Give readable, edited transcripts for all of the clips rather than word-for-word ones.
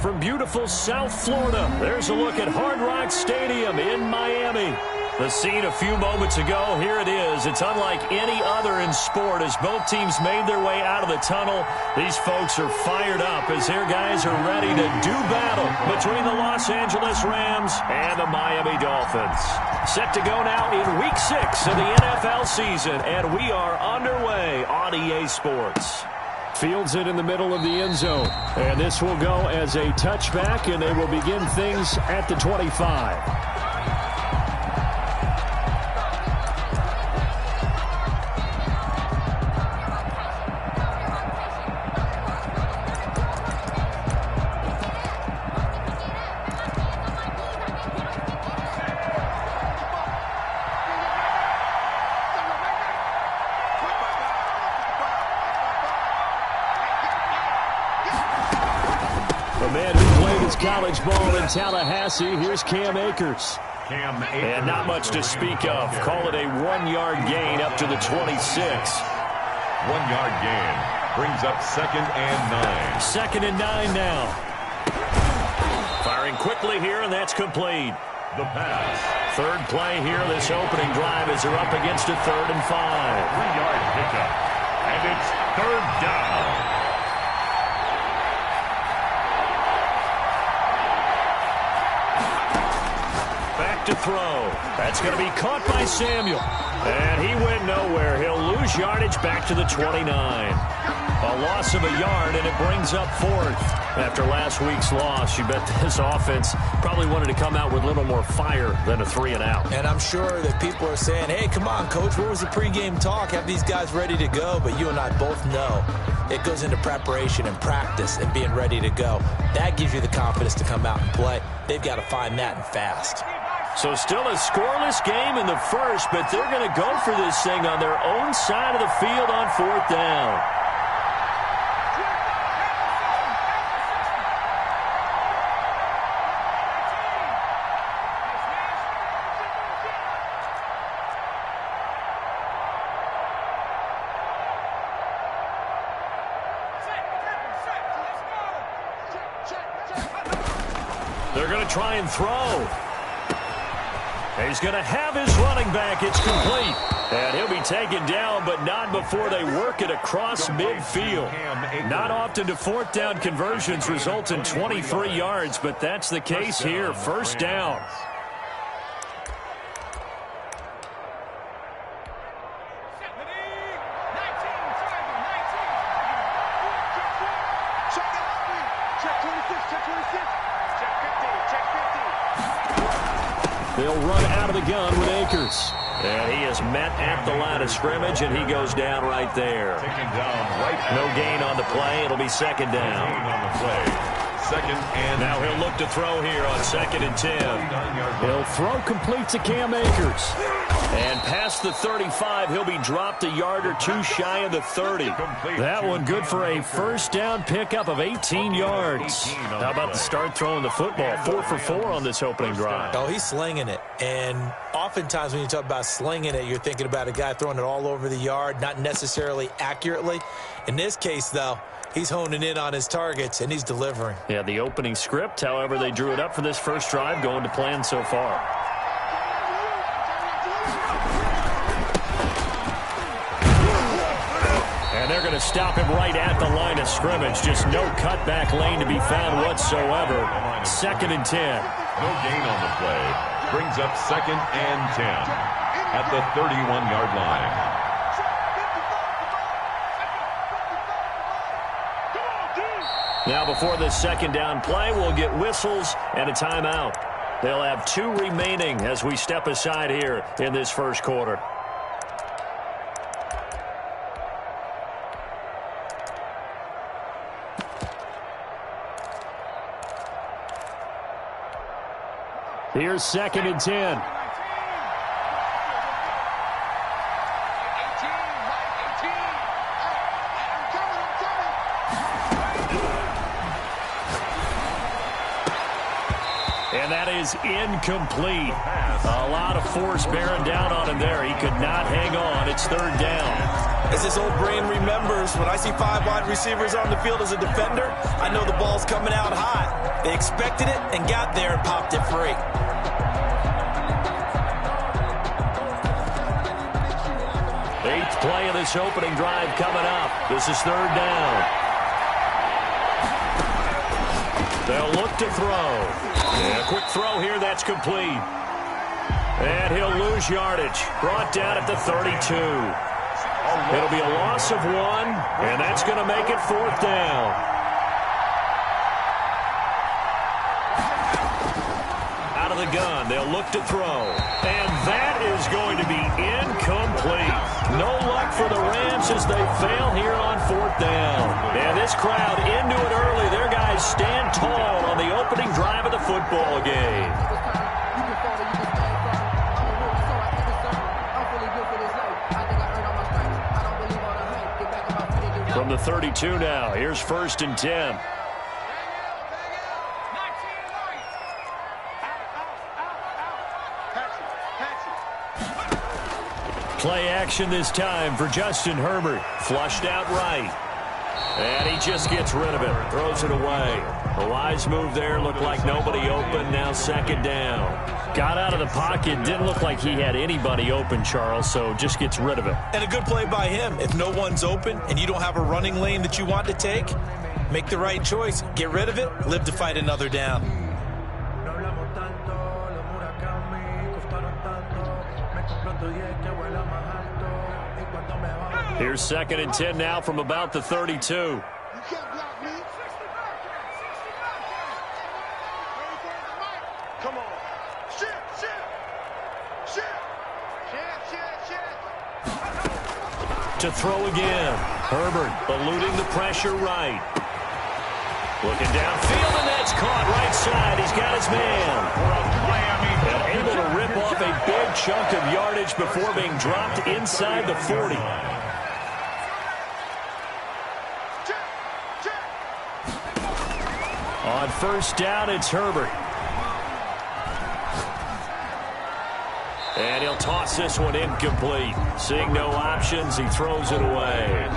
from beautiful South Florida. There's a look at Hard Rock Stadium in Miami. The scene a few moments ago, here it is. It's unlike any other in sport as both teams made their way out of the tunnel. These folks are fired up as their guys are ready to do battle between the Los Angeles Rams and the Miami Dolphins. Set to go now in Week 6 of the NFL season, and we are underway on EA Sports. Fields it in the middle of the end zone, and this will go as a touchback, and they will begin things at the 25. The man who played his college ball in Tallahassee, here's Cam Akers. And not much to speak of. Call it a 1-yard gain up to the 26. 1-yard gain brings up 2nd and 9. 2nd and 9 now. Firing quickly here, and that's complete. The pass. Third play here, this opening drive as they're up against a 3rd and 5. 3-yard pickup. And it's 3rd down. To throw. That's going to be caught by Samuel. And he went nowhere. He'll lose yardage back to the 29. A loss of a yard, and it brings up 4th. After last week's loss, you bet this offense probably wanted to come out with a little more fire than a 3-and-out. And I'm sure that people are saying, hey, come on, Coach, where was the pregame talk? Have these guys ready to go? But you and I both know it goes into preparation and practice and being ready to go. That gives you the confidence to come out and play. They've got to find that and fast. So still a scoreless game in the first, but they're going to go for this thing on their own side of the field on 4th down. They're going to try and throw. He's going to have his running back. It's complete. And he'll be taken down, but not before they work it across midfield. Not often do 4th down conversions result in 23 yards, but that's the case here. 1st down. They'll run out of the gun with Akers. And he is met at the line of scrimmage, and he goes down right there. No gain on the play. It'll be 2nd down. Now he'll look to throw here on 2nd and 10. He'll throw complete to Cam Akers. And past the 35, he'll be dropped a yard or two shy of the 30. That one good for a 1st down pickup of 18 yards. How about the start throwing the football? 4 for 4 on this opening drive. Oh, he's slinging it. And oftentimes when you talk about slinging it, you're thinking about a guy throwing it all over the yard, not necessarily accurately. In this case, though, he's honing in on his targets, and he's delivering. Yeah, the opening script, however, they drew it up for this first drive, going to plan so far. And they're going to stop him right at the line of scrimmage. Just no cutback lane to be found whatsoever. 2nd and 10. No gain on the play. Brings up 2nd and 10 at the 31-yard line. Now before this 2nd down play, we'll get whistles and a timeout. They'll have 2 remaining as we step aside here in this first quarter. Here's 2nd and 10. And that is incomplete. A lot of force bearing down on him there. He could not hang on. It's 3rd down. As this old brain remembers, when I see 5 wide receivers on the field as a defender, I know the ball's coming out hot. They expected it and got there and popped it free. Eighth play of this opening drive coming up. This is third down. They'll look to throw. And a quick throw here, that's complete. And he'll lose yardage. Brought down at the 32. It'll be a loss of 1, and that's going to make it fourth down. Out of the gun, they'll look to throw. And that is going to be incomplete. No luck for the Rams as they fail here on fourth down. And this crowd into it early. Their guys stand tall on the opening drive of the football game. From the 32 now, here's first and 10. Play action this time for Justin Herbert. Flushed out right. And he just gets rid of it. Throws it away. A wise move there. Looked like nobody open. Now second down. Got out of the pocket. Didn't look like he had anybody open, Charles, so just gets rid of it. And a good play by him. If no one's open and you don't have a running lane that you want to take, make the right choice. Get rid of it. Live to fight another down. Here's second and 10 now from about the 32. To throw again. Herbert eluding the pressure right. Looking downfield, and that's caught right side. He's got his man. And able to rip off a big chunk of yardage before being dropped inside the 40. On first down, it's Herbert. And he'll toss this one incomplete. Seeing no options, he throws it away.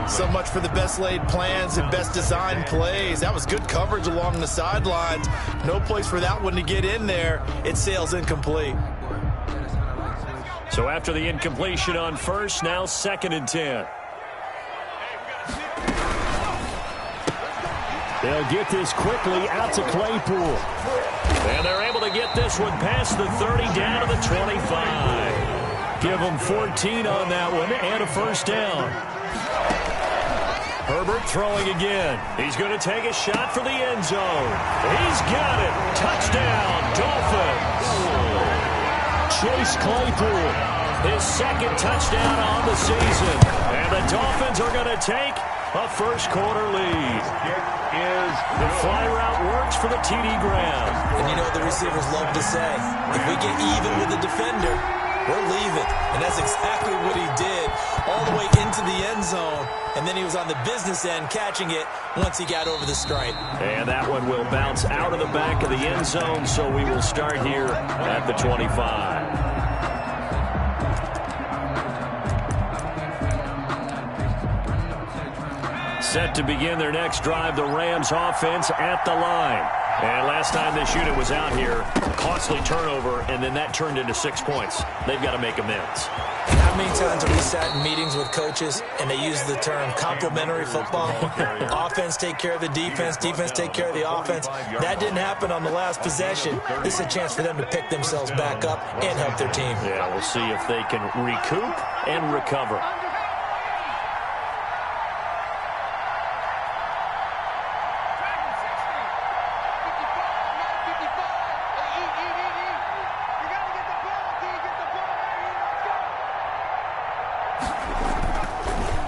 So much for the best laid plans and best designed plays. That was good coverage along the sidelines. No place for that one to get in there. It sails incomplete. So after the incompletion on first, now second and 10. They'll get this quickly out to Claypool. And they're able to get this one past the 30 down to the 25. Give them 14 on that one and a first down. Herbert throwing again. He's going to take a shot for the end zone. He's got it. Touchdown, Dolphins. Chase Claypool, his second touchdown on the season. And the Dolphins are going to take a first quarter lead. The fly route works for the TD Graham. And you know what the receivers love to say? If we get even with the defender, we're leaving. And that's exactly what he did all the way into the end zone. And then he was on the business end catching it once he got over the stripe. And that one will bounce out of the back of the end zone, so we will start here at the 25. Set to begin their next drive, the Rams offense at the line. And last time this unit was out here, costly turnover, and then that turned into 6 points. They've got to make amends. How many times have we sat in meetings with coaches and they use the term complementary football? Offense take care of the defense, defense take care of the offense. That didn't happen on the last possession. This is a chance for them to pick themselves back up and help their team. Yeah, we'll see if they can recoup and recover.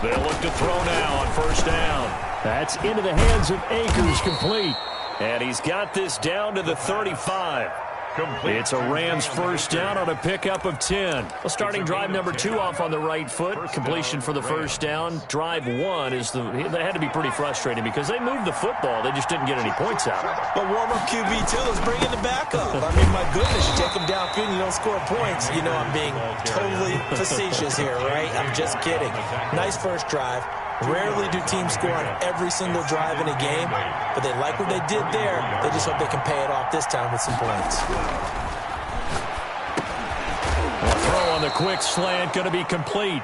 They'll look to throw now on first down. That's into the hands of Akers, complete. And he's got this down to the 35. Complete. It's a Rams first down on a pickup of 10. Well, starting drive number 2 off on the right foot. Completion for the first down. Drive 1 they had to be pretty frustrating because they moved the football. They just didn't get any points out of it. But warm-up QB, too. Let's bring in the backup. I mean, my goodness, you take them downfield and you don't score points. You know I'm being totally facetious here, right? I'm just kidding. Nice first drive. Rarely do teams score on every single drive in a game, but they like what they did there. They just hope they can pay it off this time with some points. A throw on the quick slant, going to be complete.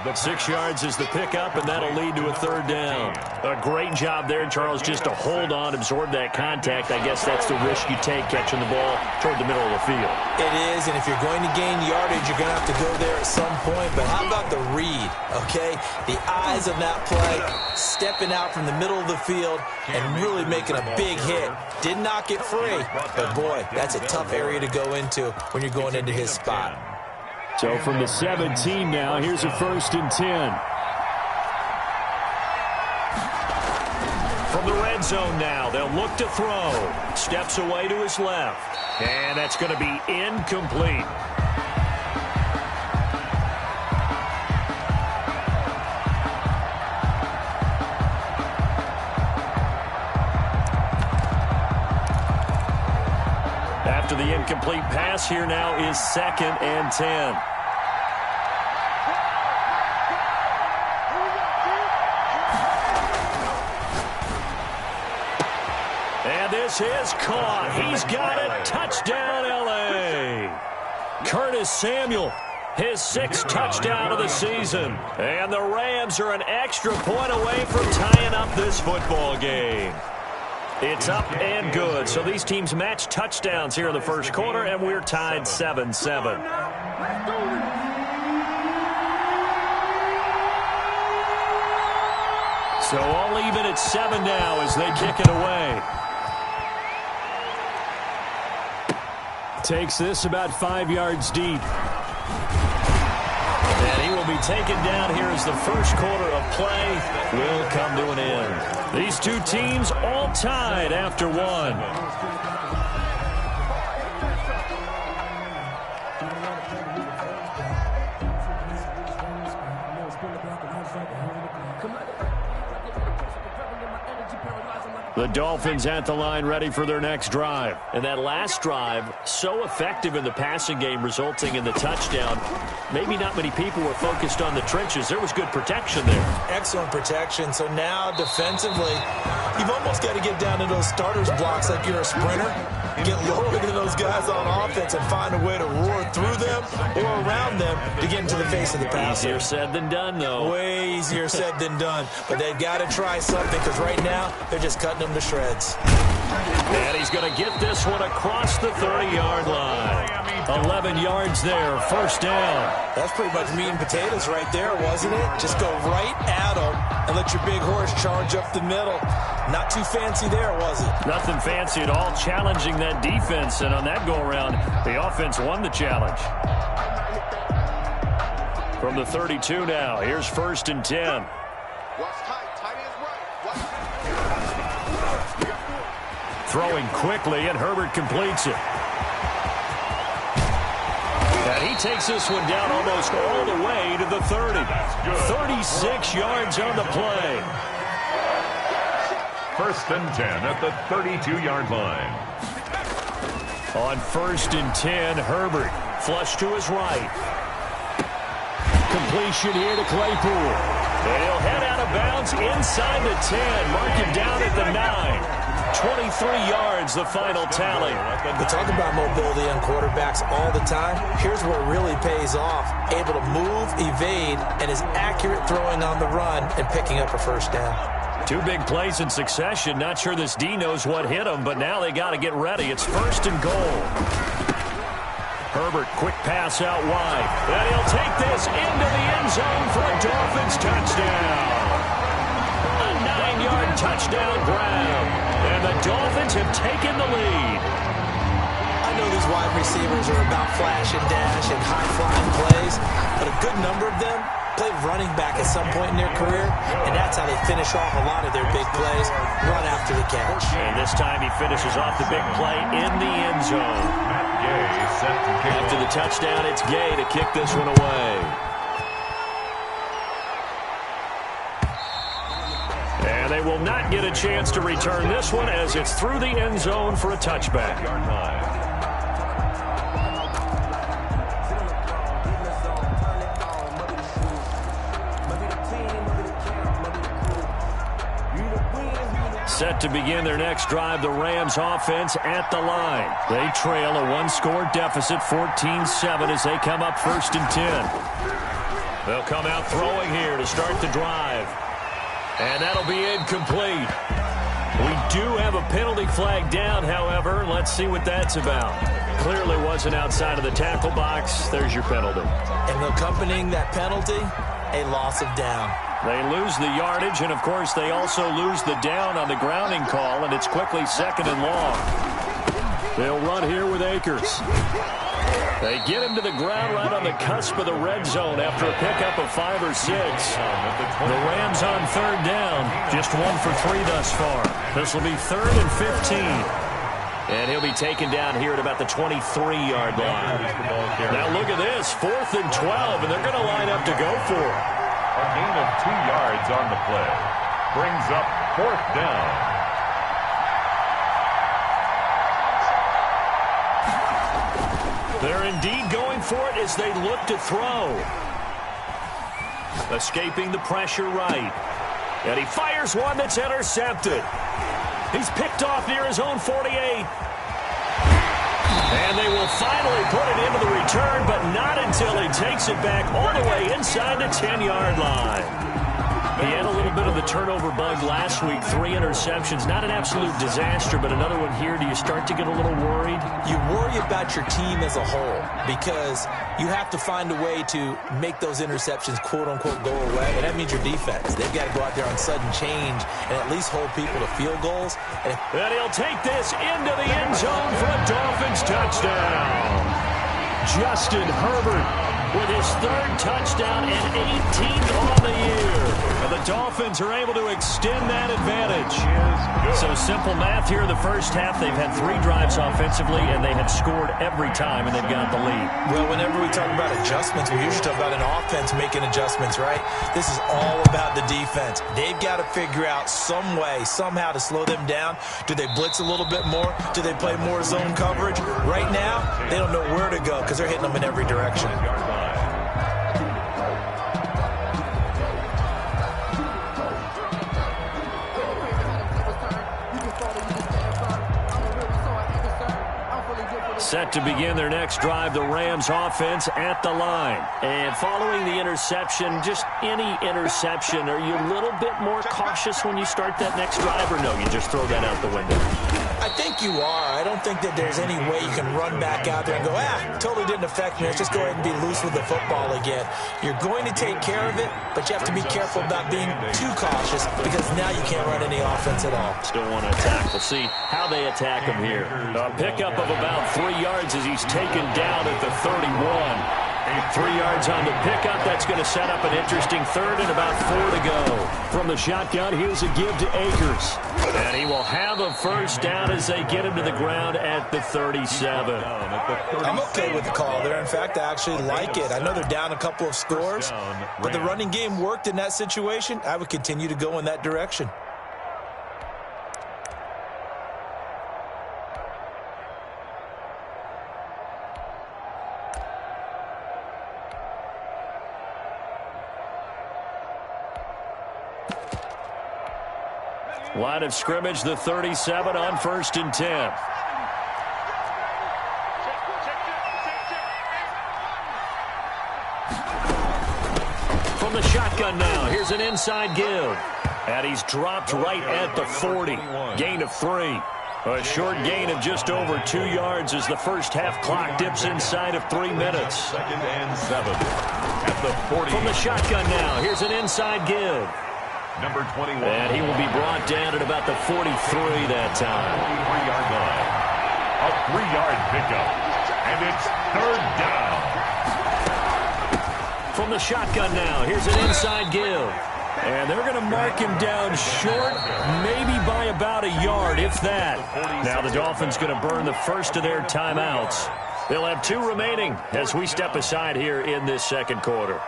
6 yards is the pickup, and that'll lead to a third down. A great job there, Charles, just to hold on, absorb that contact. I guess that's the risk you take catching the ball toward the middle of the field. It is, and if you're going to gain yardage, you're going to have to go there at some point. But how about the read, okay? The eyes of that play, stepping out from the middle of the field and really making a big hit. Did not get free, but boy, that's a tough area to go into when you're going into his spot. So from the 17 now, here's a 1st and 10. From the red zone now, they'll look to throw. Steps away to his left. And that's going to be incomplete. After the incomplete pass, here now is 2nd and 10. And this is caught. He's got it. Touchdown, L.A. Curtis Samuel, his 6th touchdown of the season. And the Rams are an extra point away from tying up this football game. It's up and good. So these teams match touchdowns here in the first quarter, and we're tied 7-7. So all even at 7 now as they kick it away. Takes this about 5 yards deep. And he will be taken down here as the first quarter of play will come to an end. These two teams all tied after 1. The Dolphins at the line ready for their next drive. And that last drive, so effective in the passing game, resulting in the touchdown. Maybe not many people were focused on the trenches. There was good protection there. Excellent protection. So now defensively, you've almost got to get down to those starters blocks like you're a sprinter. Get lower than those guys on offense and find a way to roar through them or around them to get into the face of the passer. Easier said than done, though. Way easier said than done. But they've got to try something because right now they're just cutting them to shreds. And he's going to get this one across the 30-yard line. 11 yards there, first down. That's pretty much meat and potatoes right there, wasn't it? Just go right at them and let your big horse charge up the middle. Not too fancy there, was it? Nothing fancy at all, challenging that defense. And on that go-around, the offense won the challenge. From the 32 now, here's 1st and 10. Throwing quickly, and Herbert completes it. And he takes this one down almost all the way to the 30. 36 yards on the play. 1st and 10 at the 32-yard line. On 1st and 10, Herbert flush to his right. Completion here to Claypool. And he'll head out of bounds inside the 10. Mark him down at the 9. 23 yards, the final tally. We talk about mobility on quarterbacks all the time. Here's where it really pays off. Able to move, evade, and is accurate throwing on the run and picking up a first down. 2 big plays in succession. Not sure this D knows what hit him, but now they got to get ready. It's 1st and goal. Herbert, quick pass out wide. And he'll take this into the end zone for a Dolphins touchdown. A 9-yard touchdown grab. And the Dolphins have taken the lead. I know these wide receivers are about flash and dash and high-flying plays, but a good number of them played running back at some point in their career, and that's how they finish off a lot of their big plays, run after the catch. And this time he finishes off the big play in the end zone. Gay set to kick After the touchdown, it's Gay to kick this one away. And they will not get a chance to return this one as it's through the end zone for a touchback. Yard line. Set to begin their next drive, the Rams offense at the line. They trail a one-score deficit, 14-7, as they come up 1st and 10. They'll come out throwing here to start the drive. And that'll be incomplete. We do have a penalty flag down, however. Let's see what that's about. Clearly wasn't outside of the tackle box. There's your penalty. And accompanying that penalty, a loss of down. They lose the yardage, and, of course, they also lose the down on the grounding call, and it's quickly 2nd and long. They'll run here with Akers. They get him to the ground right on the cusp of the red zone after a pickup of 5 or 6. The Rams on 3rd down, just 1 for 3 thus far. This will be 3rd and 15. And he'll be taken down here at about the 23-yard line. Now look at this, 4th and 12, and they're going to line up to go for it. A gain of 2 yards on the play. Brings up 4th down. They're indeed going for it as they look to throw. Escaping the pressure right. And he fires one that's intercepted. He's picked off near his own 48. And they will finally put it into the return, but not until he takes it back all the way inside the 10-yard line. He had a little bit of the turnover bug last week, 3 interceptions. Not an absolute disaster, but another one here. Do you start to get a little worried? You worry about your team as a whole because you have to find a way to make those interceptions, quote-unquote, go away, and that means your defense. They've got to go out there on sudden change and at least hold people to field goals. And he'll take this into the end zone for a Dolphins touchdown. Justin Herbert with his 3rd touchdown and 18th on the year. And the Dolphins are able to extend that advantage. So simple math here in the first half. They've had 3 drives offensively, and they have scored every time, and they've got the lead. Well, whenever we talk about adjustments, we usually talk about an offense making adjustments, right? This is all about the defense. They've got to figure out some way, somehow to slow them down. Do they blitz a little bit more? Do they play more zone coverage? Right now, they don't know where to go because they're hitting them in every direction. Set to begin their next drive, the Rams offense at the line. And following the interception, just any interception, are you a little bit more cautious when you start that next drive, or no, you just throw that out the window? I think you are. I don't think that there's any way you can run back out there and go, totally didn't affect me. Let's just go ahead and be loose with the football again. You're going to take care of it, but you have to be careful about being too cautious because now you can't run any offense at all. Still want to attack. We'll see how they attack him here. A pickup of about 3 yards as he's taken down at the 31. 3 yards on the pickup. That's going to set up an interesting 3rd and about 4 to go. From the shotgun, here's a give to Akers. And he will have a 1st down as they get him to the ground at the 37. I'm okay with the call there. In fact, I actually like it. I know they're down a couple of scores, but the running game worked in that situation. I would continue to go in that direction. Line of scrimmage, the 37 on 1st and 10. From the shotgun now, here's an inside give. And he's dropped right at the 40. Gain of 3. A short gain of just over 2 yards as the first half clock dips inside of 3 minutes. 2nd and 7 at the 40. From the shotgun now, here's an inside give. Number 21. And he will be brought down at about the 43 that time. 3-yard line. A 3-yard pickup. And it's 3rd down. From the shotgun now, here's an inside give. And they're going to mark him down short, maybe by about a yard, if that. Now the Dolphins going to burn the first of their timeouts. They'll have 2 remaining as we step aside here in this second quarter.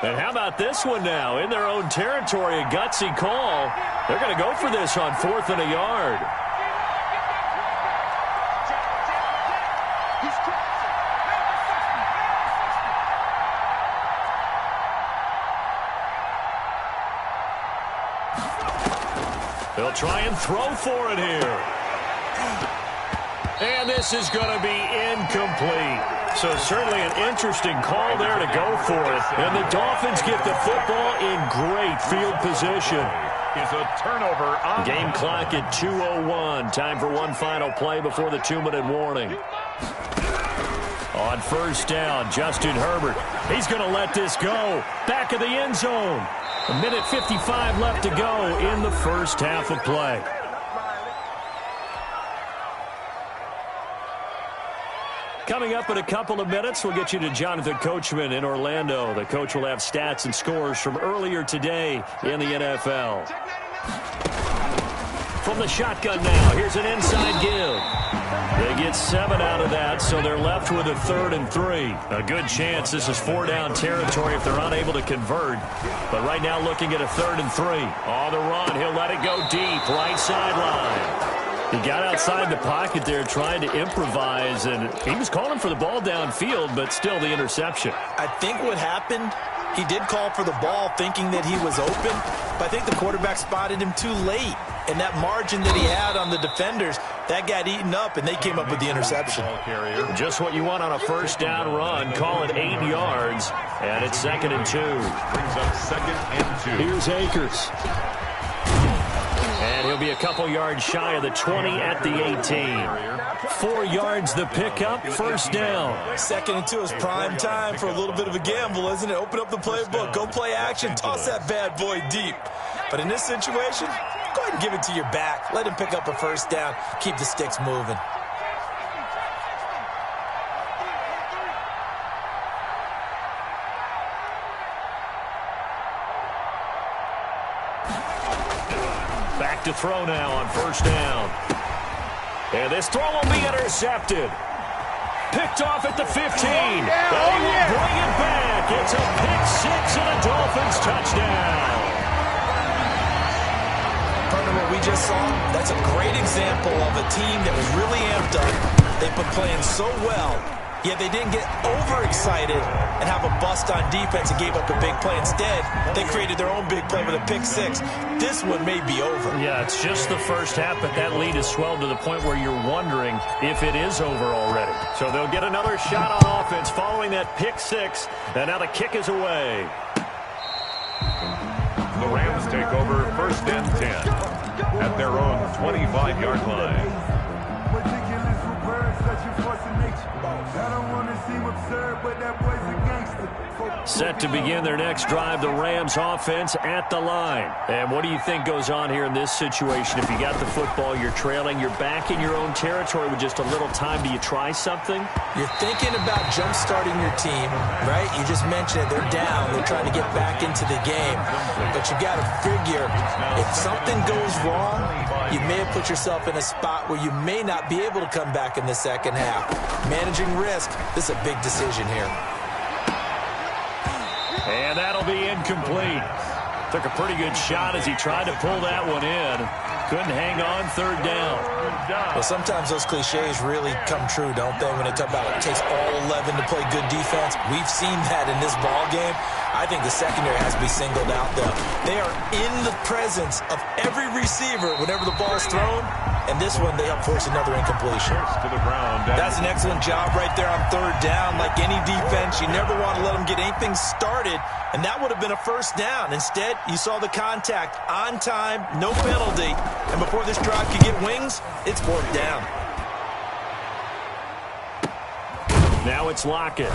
And how about this one now? In their own territory, a gutsy call. They're going to go for this on 4th and a yard. They'll try and throw for it here. And this is going to be incomplete. So certainly an interesting call there to go for it. And the Dolphins get the football in great field position. Is a turnover on game clock at 2:01. Time for one final play before the 2-minute warning. On first down, Justin Herbert. He's going to let this go. Back of the end zone. 1:55 left to go in the first half of play. Coming up in a couple of minutes, we'll get you to Jonathan Coachman in Orlando. The coach will have stats and scores from earlier today in the NFL. From the shotgun now, here's an inside give. They get 7 out of that, so they're left with a 3rd and 3. A good chance this is 4-down territory if they're unable to convert. But right now looking at a 3rd and 3. On the run, he'll let it go deep, right sideline. He got outside the pocket there trying to improvise, and he was calling for the ball downfield, but still the interception. I think what happened, he did call for the ball thinking that he was open, but I think the quarterback spotted him too late. And that margin that he had on the defenders, that got eaten up, and they came up with the interception. Just what you want on a first down run. Call it 8 yards, and it's 2nd and 2. Brings up 2nd and 2. Here's Akers. And he'll be a couple yards shy of the 20 at the 18. 4 yards the pickup, first down. 2nd and 2 is prime time for a little bit of a gamble, isn't it? Open up the playbook, go play action, toss that bad boy deep. But in this situation, go ahead and give it to your back. Let him pick up a first down, keep the sticks moving. Back to throw now on first down. And this throw will be intercepted. Picked off at the 15. They will bring it back. It's a pick 6 and a Dolphins touchdown. Partner, what we just saw, that's a great example of a team that was really amped up. They've been playing so well, yet they didn't get overexcited and have a bust on defense and gave up a big play. Instead, they created their own big play with a pick 6. This one may be over. Yeah, it's just the first half, but that lead has swelled to the point where you're wondering if it is over already. So they'll get another shot on offense following that pick 6, and now the kick is away. The Rams take over 1st and 10 at their own 25-yard line. Set to begin their next drive, the Rams offense at the line. And what do you think goes on here in this situation? If you got the football, you're trailing, you're back in your own territory with just a little time. Do you try something? You're thinking about jump-starting your team, right? You just mentioned it. They're down. They're trying to get back into the game. But you got to figure, if something goes wrong, you may have put yourself in a spot where you may not be able to come back in the second half. Managing risk, this is a big decision here. And that'll be incomplete. Took a pretty good shot as he tried to pull that one in. Couldn't hang on, 3rd down. Well, sometimes those cliches really come true, don't they? When they talk about it takes all 11 to play good defense. We've seen that in this ball game. I think the secondary has to be singled out, though. They are in the presence of every receiver whenever the ball's thrown. And this one, they help force another incompletion. To the ground. That's an excellent job right there on 3rd down. Like any defense, you never want to let them get anything started. And that would have been a first down. Instead, you saw the contact on time, no penalty. And before this drive could get wings, it's 4th down. Now it's Lockett.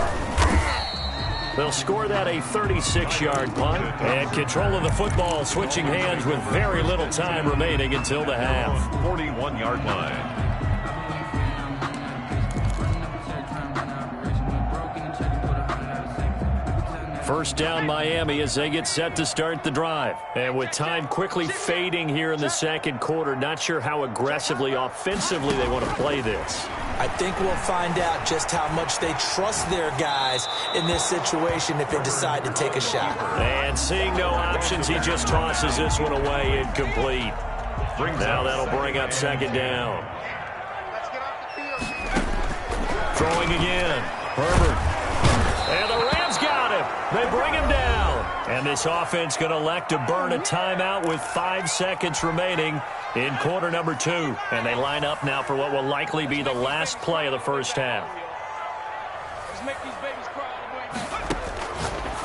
They'll score that a 36-yard punt. And control of the football switching hands with very little time remaining until the half. 41-yard line. First down Miami as they get set to start the drive. And with time quickly fading here in the second quarter, not sure how aggressively, offensively they want to play this. I think we'll find out just how much they trust their guys in this situation if they decide to take a shot. And seeing no options, he just tosses this one away, incomplete. Now that'll bring up second down. Throwing again. Herbert. And the Rams got him. They bring him down. And this offense going to elect to burn a timeout with 5 seconds remaining in quarter number 2. And they line up now for what will likely be the last play of the first half.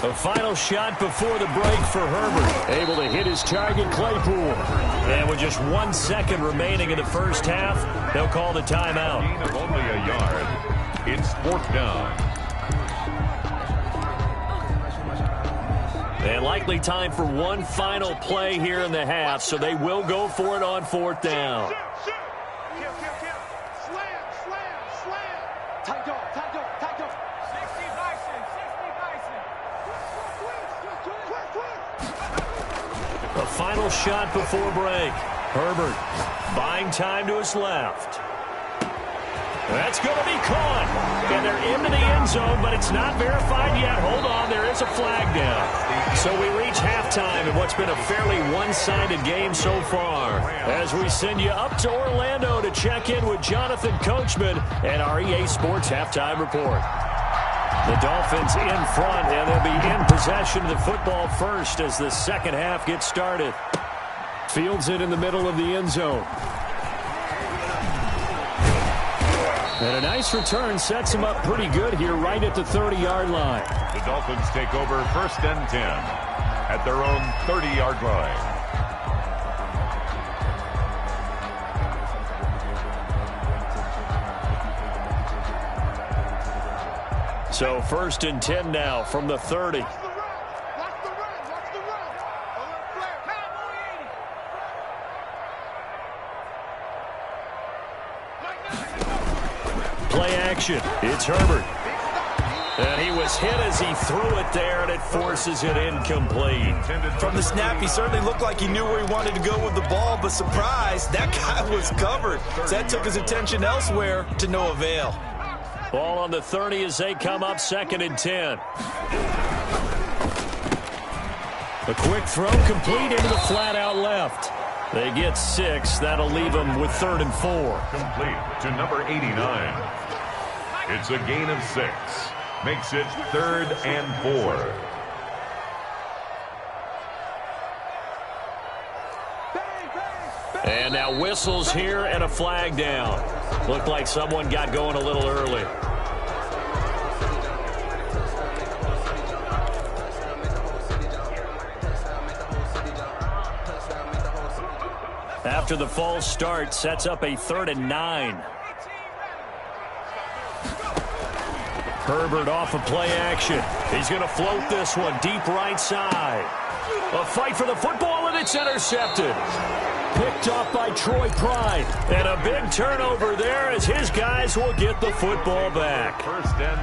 The final shot before the break for Herbert. Able to hit his target, Claypool. And with just 1 second remaining in the first half, they'll call the timeout. Gain of only a yard. It's 4th down. And likely time for one final play here in the half, so they will go for it on 4th down. The final shot before break. Herbert buying time to his left. That's going to be caught. And they're into the end zone, but it's not verified yet. Hold on, there is a flag down. So we reach halftime in what's been a fairly one-sided game so far. As we send you up to Orlando to check in with Jonathan Coachman and our EA Sports Halftime Report. The Dolphins in front, and they'll be in possession of the football first as the second half gets started. Fields it in the middle of the end zone. And a nice return sets him up pretty good here right at the 30-yard line. The Dolphins take over 1st and 10 at their own 30-yard line. So 1st and 10 now from the 30. Play action. It's Herbert. And he was hit as he threw it there, and it forces it incomplete. From the snap, he certainly looked like he knew where he wanted to go with the ball, but surprise, that guy was covered. So that took his attention elsewhere to no avail. Ball on the 30 as they come up 2nd and 10. A quick throw complete into the flat out left. They get 6. That'll leave them with 3rd and 4. Complete to number 89. It's a gain of 6. Makes it 3rd and 4. And now whistles here and a flag down. Looked like someone got going a little early. After the false start, sets up a 3rd and 9. Herbert off of play action. He's going to float this one deep right side. A fight for the football, and it's intercepted. Picked up by Troy Pride. And a big turnover there as his guys will get the football back.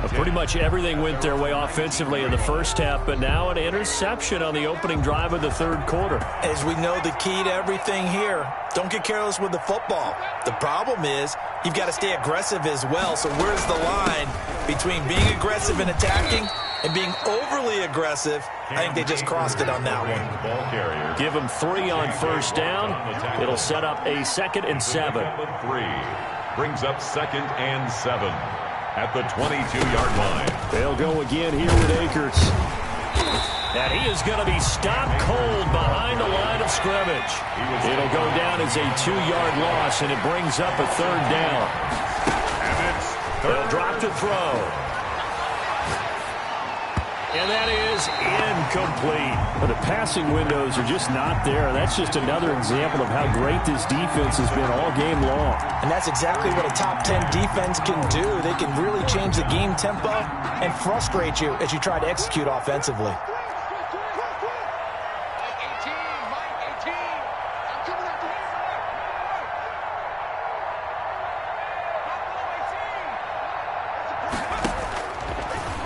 Pretty much everything went their way offensively in the first half, but now an interception on the opening drive of the 3rd quarter. As we know, the key to everything here, don't get careless with the football. The problem is you've got to stay aggressive as well. So where's the line between being aggressive and attacking and being overly aggressive? I think they just crossed it on that one. Give them 3 on 1st down. It'll set up a 2nd and 7. 3 brings up 2nd and 7 at the 22-yard line. They'll go again here with Akers. And he is going to be stopped cold behind the line of scrimmage. It'll go down as a 2-yard loss, and it brings up a 3rd down. And it's They'll drop to throw. And that is incomplete. But the passing windows are just not there. And that's just another example of how great this defense has been all game long. And that's exactly what a top 10 defense can do. They can really change the game tempo and frustrate you as you try to execute offensively.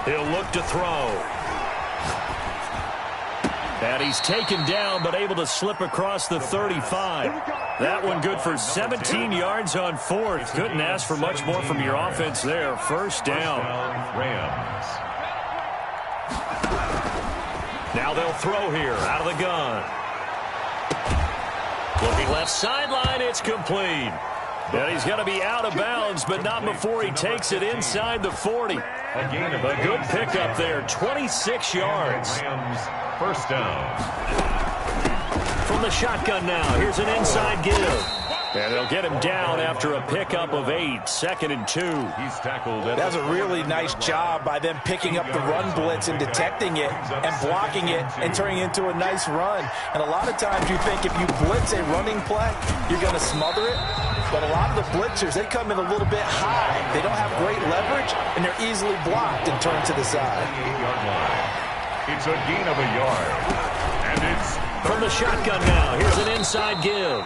He'll look to throw. And he's taken down, but able to slip across the 35. That one good for 17 yards on fourth. Couldn't ask for much more from your offense there. First down. Rams. Now they'll throw here out of the gun. Looking left sideline, it's complete. And he's going to be out of bounds, but not before he takes it inside the 40. A good pickup there, 26 yards. Rams, first down. From the shotgun now, here's an inside give. And they'll get him down after a pickup of 8, 2nd and 2. He's tackled. That's a really nice job by them picking up the run blitz and detecting it and blocking it and turning it into a nice run. And a lot of times you think if you blitz a running play, you're going to smother it. But a lot of the blitzers, they come in a little bit high. They don't have great leverage, and they're easily blocked and turned to the side. 8-yard line. It's a gain of a yard. And it's from the shotgun now. Here's an inside give.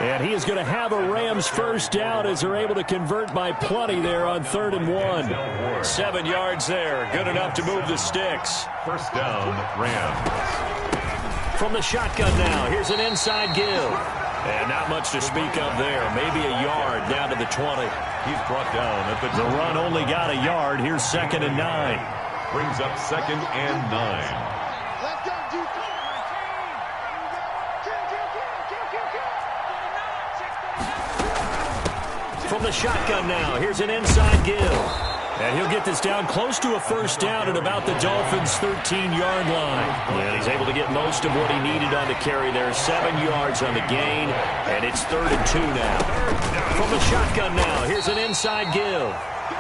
And he is going to have a Rams first down as they're able to convert by plenty there on 3rd and 1. 7 yards there. Good enough to move the sticks. First down, Rams. From the shotgun now. Here's an inside give. And not much to speak of there. Maybe a yard down to the 20. He's brought down at the The run only got a yard. Here's 2nd and 9. Brings up 2nd and 9. From the shotgun now, here's an inside give. And he'll get this down close to a first down at about the Dolphins' 13-yard line. And he's able to get most of what he needed on the carry there. 7 yards on the gain, and it's 3rd and 2 now. From the shotgun now, here's an inside give.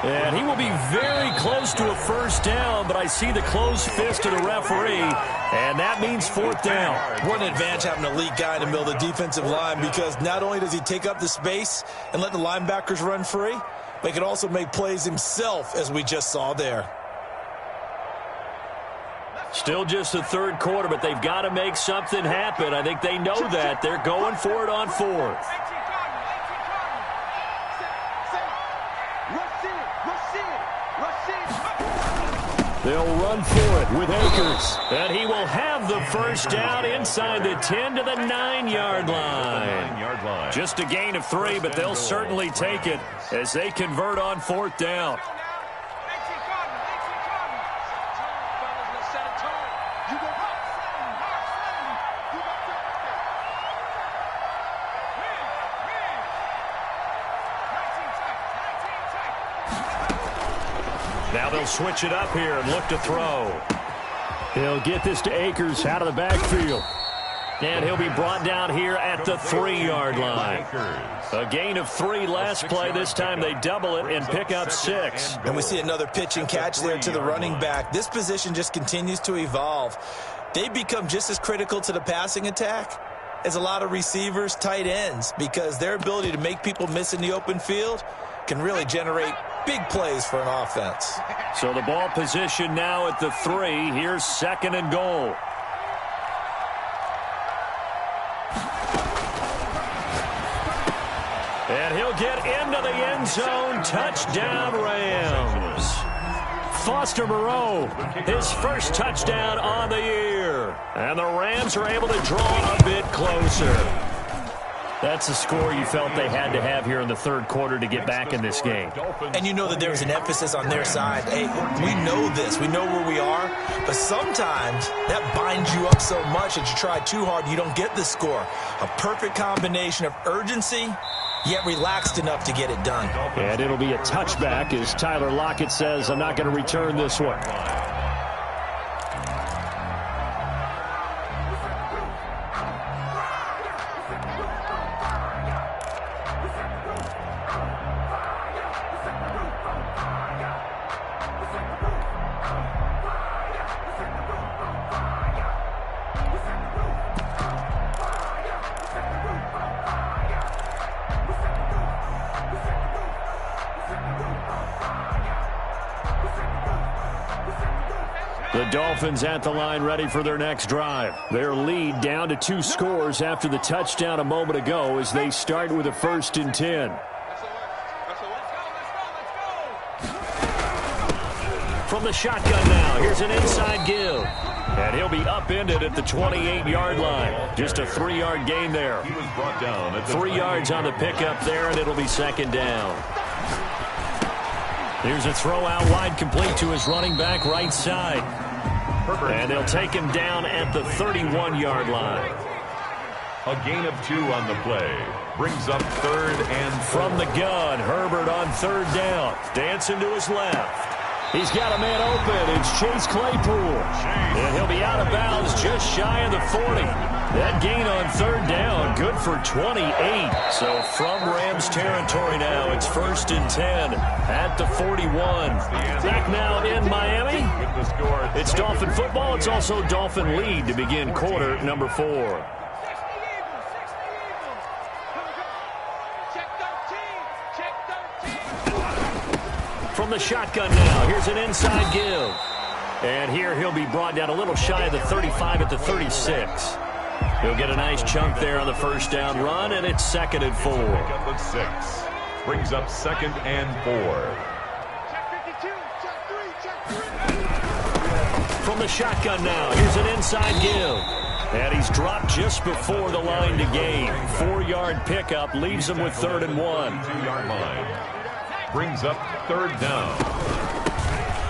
And he will be very close to a first down, but I see the closed fist of the referee, and that means 4th down. What an advantage having an elite guy in the middle of the defensive line, because not only does he take up the space and let the linebackers run free, but he can also make plays himself, as we just saw there. Still just the 3rd quarter, but they've got to make something happen. I think they know that. They're going for it on 4th. They'll run for it with Akers. And he will have the first down inside the 10 to the 9-yard line. Just a gain of 3, but they'll certainly take it as they convert on 4th down. Now they'll switch it up here and look to throw. He'll get this to Akers out of the backfield. And he'll be brought down here at the 3-yard line. A gain of 3 last play. This time they double it and pick up 6. And we see another pitch and catch there to the running back. This position just continues to evolve. They become just as critical to the passing attack as a lot of receivers, tight ends, because their ability to make people miss in the open field can really generate big plays for an offense. So the ball position now at the 3. Here's 2nd and goal. And he'll get into the end zone. Touchdown, Rams. Foster Moreau, his first touchdown on the year. And the Rams are able to draw a bit closer. That's a score you felt they had to have here in the 3rd quarter to get back in this game. And you know that there's an emphasis on their side. Hey, we know this. We know where we are. But sometimes that binds you up so much that you try too hard, you don't get the score. A perfect combination of urgency, yet relaxed enough to get it done. And it'll be a touchback as Tyler Lockett says, I'm not going to return this one. The Dolphins at the line ready for their next drive. Their lead down to 2 scores after the touchdown a moment ago as they start with a 1st and 10. From the shotgun now, here's an inside give. And he'll be upended at the 28-yard line. Just a 3-yard gain there. He was brought down at 3 yards on the pickup there, and it'll be second down. Here's a throw out wide, complete to his running back right side. And they'll take him down at the 31-yard line. A gain of 2 on the play. Brings up 3rd and 4. From the gun, Herbert on 3rd down. Dancing to his left. He's got a man open. It's Chase Claypool. And he'll be out of bounds just shy of the 40. That gain on 3rd down, good for 28. So from Rams territory now, it's 1st and 10 at the 41. Back now in Miami. It's Dolphin football. It's also Dolphin lead to begin quarter number 4. From the shotgun now, here's an inside give. And here he'll be brought down a little shy of the 35 at the 36. He'll get a nice chunk there on the first down run, and it's 2nd and 4. Pick up of 6. Brings up 2nd and 4. From the shotgun now, here's an inside give. And he's dropped just before the line to gain. 4-yard pickup leaves him with 3rd and 1. 2-yard line. Brings up 3rd down.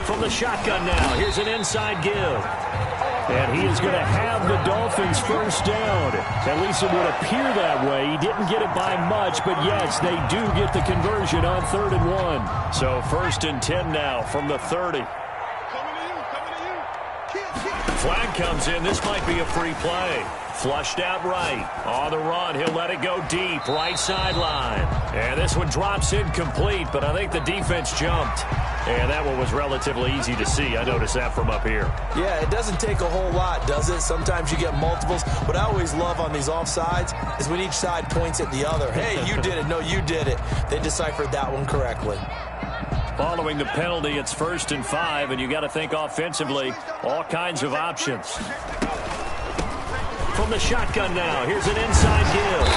From the shotgun now, here's an inside give. And he is going to have the Dolphins first down. At least it would appear that way. He didn't get it by much, but yes, they do get the conversion on 3rd and 1. So 1st and 10 now from the 30. Flag comes in. This might be a free play. Flushed out right. On the run, he'll let it go deep. Right sideline. And this one drops incomplete, but I think the defense jumped. And that one was relatively easy to see. I noticed that from up here. Yeah, it doesn't take a whole lot, does it? Sometimes you get multiples. What I always love on these offsides is when each side points at the other. Hey, you did it. No, you did it. They deciphered that one correctly. Following the penalty, it's 1st and 5, and you got to think offensively, all kinds of options. From the shotgun now, here's an inside give.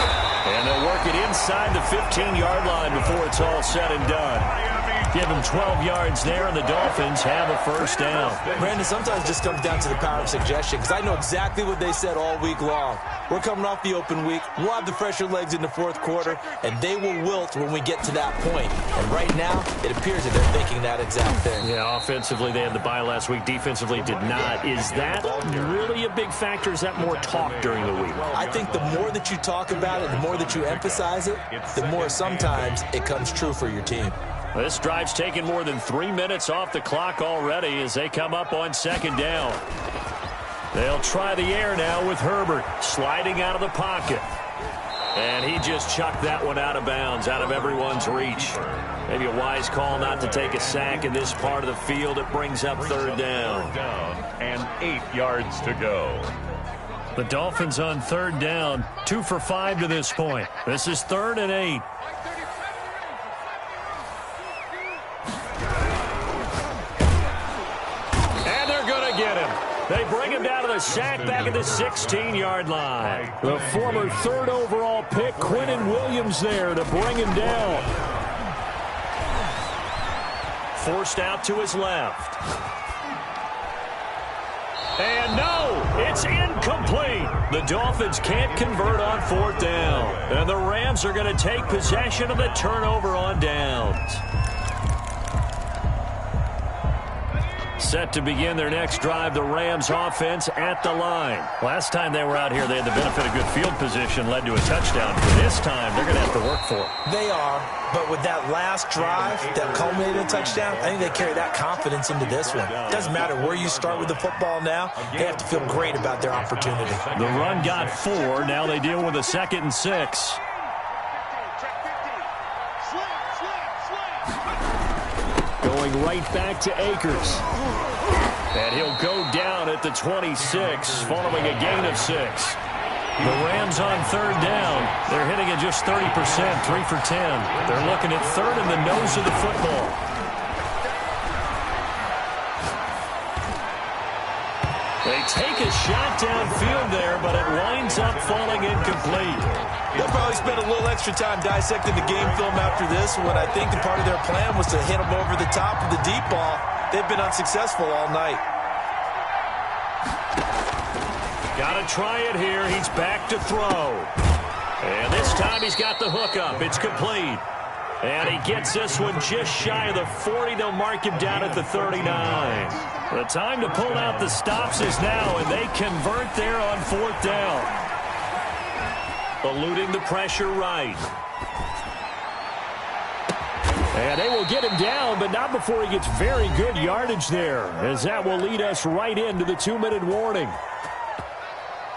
And they'll work it inside the 15-yard line before it's all said and done. Give him 12 yards there, and the Dolphins have a first down. Brandon, sometimes it just comes down to the power of suggestion, because I know exactly what they said all week long. We're coming off the open week. We'll have the fresher legs in the 4th quarter, and they will wilt when we get to that point. And right now, it appears that they're thinking that exact thing. Yeah, offensively, they had the bye last week. Defensively, did not. Is that really a big factor? Is that more talk during the week? I think the more that you talk about it, the more that you emphasize it, the more sometimes it comes true for your team. This drive's taken more than 3 minutes off the clock already as they come up on 2nd down. They'll try the air now with Herbert sliding out of the pocket. And he just chucked that one out of bounds, out of everyone's reach. Maybe a wise call not to take a sack in this part of the field. It brings up 3rd down. And 8 yards to go. The Dolphins on 3rd down, 2 for 5 to this point. This is 3rd and 8. They bring him down to the sack back at the 16-yard line. The former 3rd overall pick, Quinnen Williams, there to bring him down. Forced out to his left. And no, it's incomplete. The Dolphins can't convert on 4th down. And the Rams are going to take possession of the turnover on downs. Set to begin their next drive, the Rams offense at the line. Last time they were out here, they had the benefit of good field position, led to a touchdown. This time, they're going to have to work for it. They are, but with that last drive that culminated in a touchdown, I think they carry that confidence into this one. It doesn't matter where you start with the football now, they have to feel great about their opportunity. The run got 4. Now they deal with a 2nd and 6. Going right back to Akers. And he'll go down at the 26, following a gain of 6. The Rams on 3rd down. They're hitting at just 30%, 3 for 10. They're looking at 3rd in the nose of the football. They take a shot downfield there, but it winds up falling incomplete. They'll probably spend a little extra time dissecting the game film after this, when I think the part of their plan was to hit them over the top of the deep ball. They've been unsuccessful all night. Got to try it here. He's back to throw. And this time he's got the hook up. It's complete. And he gets this one just shy of the 40. They'll mark him down at the 39. The time to pull out the stops is now, and they convert there on 4th down. Eluding the pressure right. And they will get him down, but not before he gets very good yardage there, as that will lead us right into the 2-minute warning.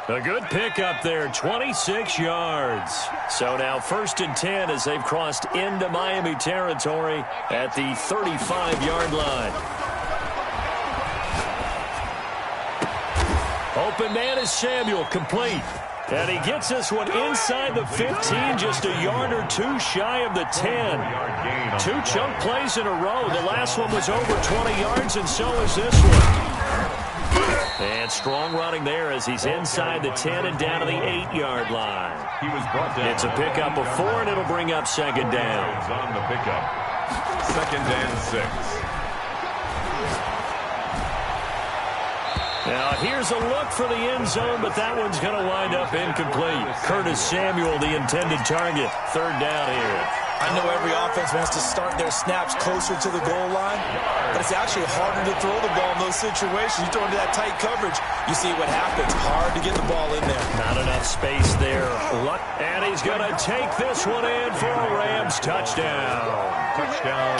A good pickup there, 26 yards. So now 1st and 10 as they've crossed into Miami territory at the 35-yard line. Open man is Samuel, complete. And he gets this one inside the 15, just a yard or two shy of the 10. 2 chunk plays in a row. The last one was over 20 yards, and so is this one. And strong running there as he's inside the 10 and down to the 8-yard line. He was brought down. It's a pickup of 4, and it'll bring up 2nd down. On the pickup. 2nd and 6. Now, here's a look for the end zone, but that one's going to wind up incomplete. Curtis Samuel, the intended target. 3rd down here. I know every offense wants to start their snaps closer to the goal line, but it's actually harder to throw the ball in those situations. You throw into that tight coverage, you see what happens. Hard to get the ball in there. Not enough space there. And he's going to take this one in for a Rams touchdown.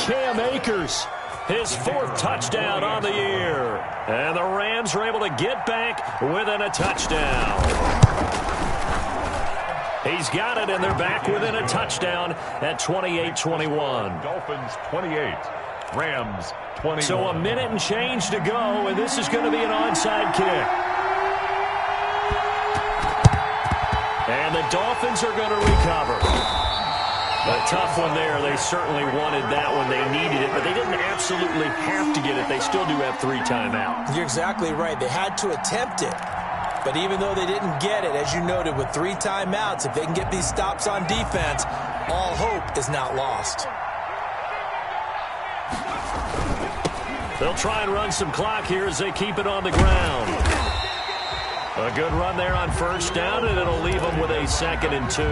Cam Akers, his 4th touchdown on the year. And the Rams are able to get back within a touchdown. He's got it, and they're back within a touchdown at 28-21. Dolphins 28, Rams 21. So a minute and change to go, and this is going to be an onside kick. And the Dolphins are going to recover. A tough one there. They certainly wanted that one. They needed it, but they didn't absolutely have to get it. They still do have 3 timeouts. You're exactly right. They had to attempt it. But even though they didn't get it, as you noted, with 3 timeouts, if they can get these stops on defense, all hope is not lost. They'll try and run some clock here as they keep it on the ground. A good run there on 1st down, and it'll leave them with a 2nd and 2.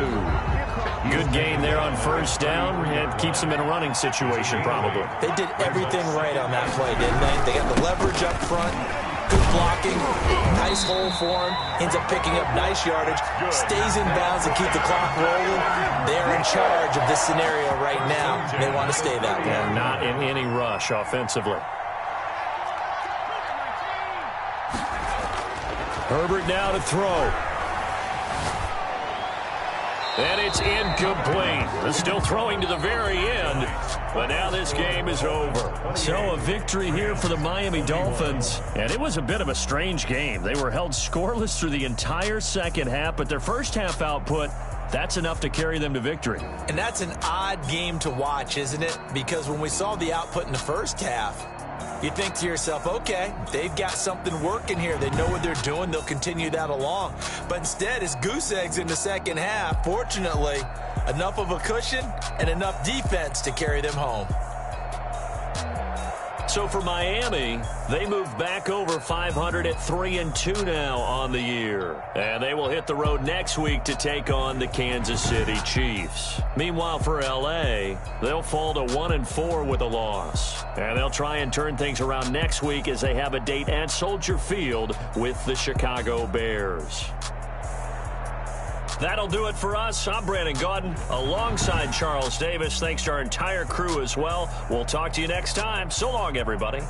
Good gain there on 1st down. It keeps them in a running situation, probably. They did everything right on that play, didn't they? They got the leverage up front. Good blocking, nice hole for him, ends up picking up nice yardage, stays in bounds and keep the clock rolling. They're in charge of this scenario right now. They want to stay that way. And not in any rush offensively. Herbert now to throw. And it's incomplete. They're still throwing to the very end, but now this game is over. So a victory here for the Miami Dolphins, and it was a bit of a strange game. They were held scoreless through the entire 2nd half, but their 1st half output, that's enough to carry them to victory. And that's an odd game to watch, isn't it? Because when we saw the output in the 1st half, you think to yourself, okay, they've got something working here. They know what they're doing. They'll continue that along. But instead, it's goose eggs in the 2nd half. Fortunately, enough of a cushion and enough defense to carry them home. So for Miami, they move back over 500 at 3-2 now on the year. And they will hit the road next week to take on the Kansas City Chiefs. Meanwhile, for L.A., they'll fall to 1-4 with a loss. And they'll try and turn things around next week as they have a date at Soldier Field with the Chicago Bears. That'll do it for us. I'm Brandon Gaudin alongside Charles Davis. Thanks to our entire crew as well. We'll talk to you next time. So long, everybody.